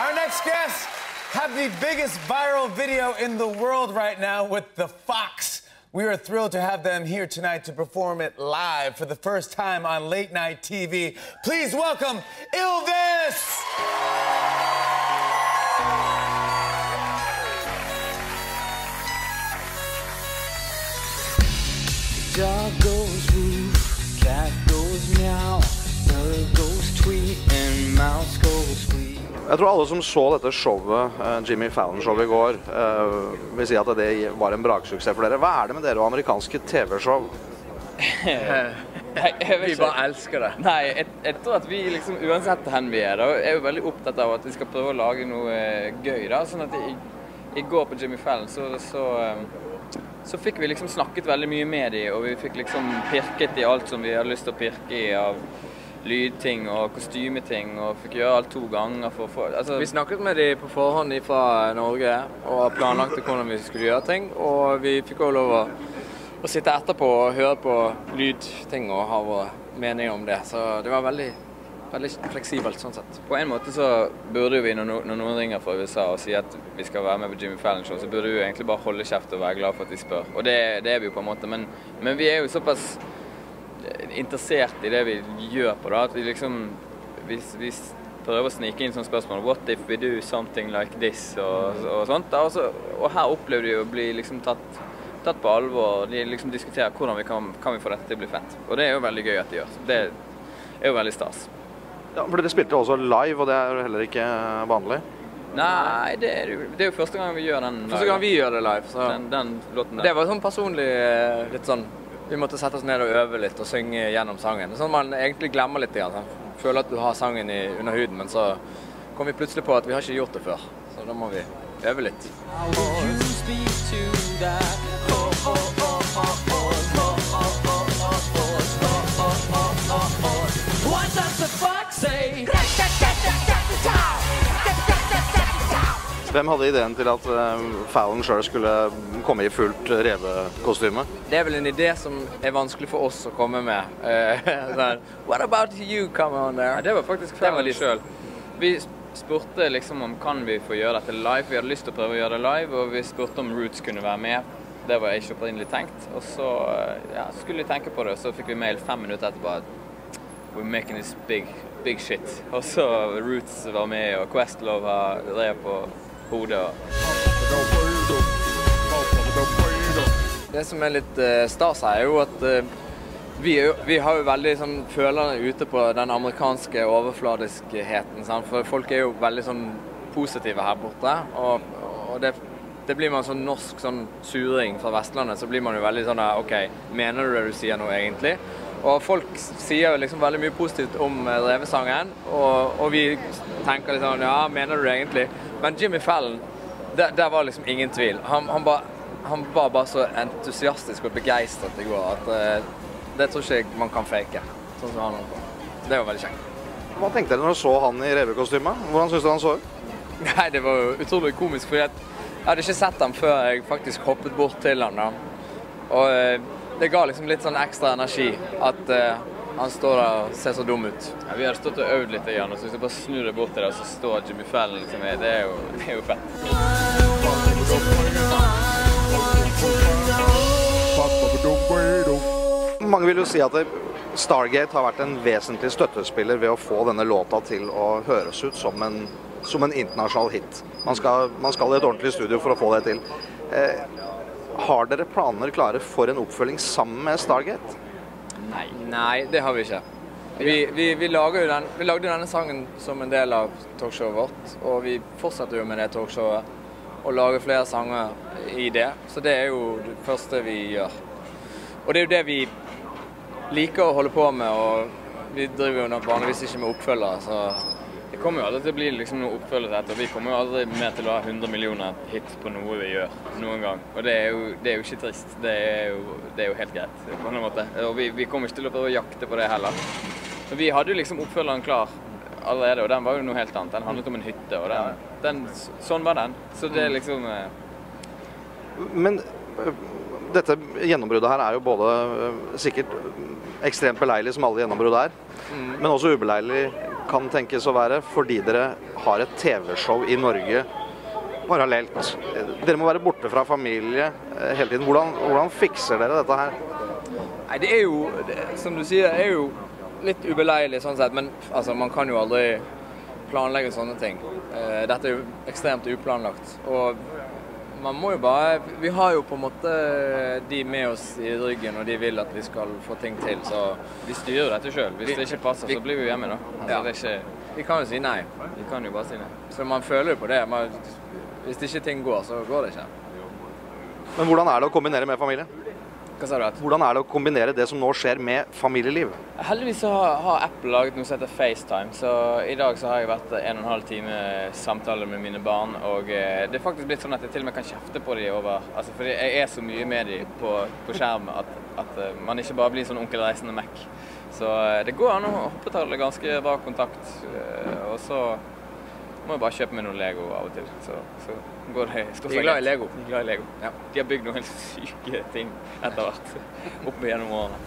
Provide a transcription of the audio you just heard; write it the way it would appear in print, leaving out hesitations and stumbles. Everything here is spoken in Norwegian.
Our next guests have the biggest viral video in the world right now with The Fox. We are thrilled to have them here tonight to perform it live for the first time on late night TV. Please welcome Ylvis! Dog goes woof, cat goes meow, bird goes tweet, and mouse goes squeak. Jeg tror alle som så dette showet, Jimmy Fallon-showet I går, vil si at det var en braksuksess for dere. Hva det med dere og amerikanske TV-show? Vi bare elsker det. Nei, jeg tror at vi liksom, uansett hvor vi da, jo veldig opptatt av at vi skal prøve å lage noe gøy da, sånn at I går på Jimmy Fallon så fikk vi liksom snakket veldig mye med dem, og vi fikk liksom pirket I alt som vi hadde lyst til å pirke I av lydting og kostymeting, og fikk gjøre alt 2 ganger for å få... Altså, vi snakket med dem på forhånd fra Norge, og planlagte hvordan vi skulle gjøre ting, og vi fikk også lov å sitte etterpå og høre på lydting og ha vår mening om det, så det var veldig fleksibelt sånn sett. På en måte så burde vi, når noen ringer fra USA og sier at vi skal være med på Jimmy Fallon Show, så burde vi egentlig bare holde kjeft og være glad for at de spør. Og det vi jo på en måte, men vi jo såpass interessert I det vi gjør på da, at vi liksom, vi prøver å snike inn sånne spørsmål, what if we do something like this, og sånt da, og her opplevde vi å bli liksom tatt på alvor, de liksom diskuterer hvordan kan vi få dette til å bli fett. Og det jo veldig gøy at de gjør, det jo veldig stas. Ja, for dere spilte også live, og det jo heller ikke vanlig. Nei, det jo første gang vi gjør den live. Første gang vi gjør det live, så den låten der. Det var sånn personlig, litt sånn, vi måtte sette oss ned og øve litt og synge gjennom sangen. Sånn man egentlig glemmer litt, sånn. Føler at du har sangen under huden, men så kom vi plutselig på at vi har ikke gjort det før. Så da må vi øve litt. Hvem hadde ideen til at Fallon selv skulle komme I fullt revekostyme? Det vel en idé som vanskelig for oss å komme med. What about you come on there? Det var faktisk Fallon selv. Vi spurte liksom om kan vi få gjøre dette live. Vi hadde lyst til å prøve å gjøre det live, og vi spurte om Roots kunne være med. Det var ikke opprinnelig tenkt. Og så skulle vi tenke på det, og så fikk vi mail 5 minutter etterpå at we're making this big shit. Og så Roots var med, og Questlove har drevet på hodet. Det som litt stas her jo at vi har jo veldig sånn, følerne ute på den amerikanske overfladiskheten, sant? For folk jo veldig sånn positive her borte, og det blir man sånn norsk sånn suring fra Vestlandet, så blir man jo veldig sånn, ok, mener du det du sier nå egentlig? Og folk sier jo liksom veldig mye positivt om revesangen, og vi tenker litt sånn, ja, mener du det egentlig? Men Jimmy Fallon, der var liksom ingen tvil. Han var bare så entusiastisk og begeistret I går, at det tror ikke man kan fake, sånn som han var. Det var veldig kjekt. Hva tenkte dere når du så han I revekostyme? Hvordan synes du han så ut? Nei, det var jo utrolig komisk, fordi jeg hadde ikke sett ham før jeg faktisk hoppet bort til han da. Og det ga liksom litt sånn ekstra energi at han står der og ser så dum ut. Ja, vi har stått og øvd litt igjen, og så hvis du bare snur deg bort til det, så står Jimmy Fallon liksom det jo fett. Mange vil jo si at Stargate har vært en vesentlig støttespiller ved å få denne låta til å høres ut som en internasjonal hit. Man skal I et ordentlig studio for å få det til. Har dere planer klare for en oppfølging sammen med Stargate? Nei, det har vi ikke. Vi lagde denne sangen som en del av talkshowet vårt, og vi fortsetter jo med det talkshowet og lager flere sanger I det. Så det jo det første vi gjør. Og det jo det vi liker å holde på med, og vi driver jo vanligvis ikke med oppfølgere, så det kommer jo aldri til å bli liksom noe oppfølgelse etter. Vi kommer jo aldri mer til å ha 100 millioner hits på noe vi gjør noen gang. Og det jo ikke trist. Det jo helt greit på en måte. Og vi kommer ikke til å prøve å jakte på det heller. Så vi hadde jo liksom oppfølgeren klar allerede, og den var jo noe helt annet. Den handlet om en hytte, og sånn var den. Så det liksom... Men dette gjennombruddet her jo både sikkert ekstremt beleilig som alle gjennombrudd men også ubeleilig. kan tenkes å være, fordi dere har et TV-show i Norge parallelt. Dere må være borte fra familie hele tiden. Hvordan fikser dere dette her? Nei, det er jo, som du sier, det er jo litt ubeleilig sånn sett, men altså, man kan jo aldri planlegge sånne ting. Dette er jo ekstremt uplanlagt, og man må jo bare, vi har jo på en måte de med oss i ryggen, og de vil at vi skal få ting til, så vi styrer dette selv. Hvis det ikke passer, så blir vi hjemme da. Altså, det er ikke, vi kan jo si nei, vi kan jo bare si nei. Så man føler jo på det, hvis ikke ting går, så går det ikke. Men hvordan er det å kombinere med familie? Hva sa du? Hvordan er det å kombinere det som nå skjer med familieliv? Heldigvis så har Apple laget noe som heter FaceTime, så i dag så har jeg vært 1,5 time samtale med mine barn, og det er faktisk blitt sånn at jeg til og med kan kjefte på dem over, altså fordi jeg er så mye med dem på skjerm at man ikke bare blir sånn onkel reisende Mac. Så det går an å opprettholde ganske bra kontakt, og så må jeg bare kjøpe meg noe Lego av og til, så går det stort sett. De er glad i Lego. De er glad i Lego, ja. De har bygd noen helt syke ting etter hvert, oppe gjennom årene.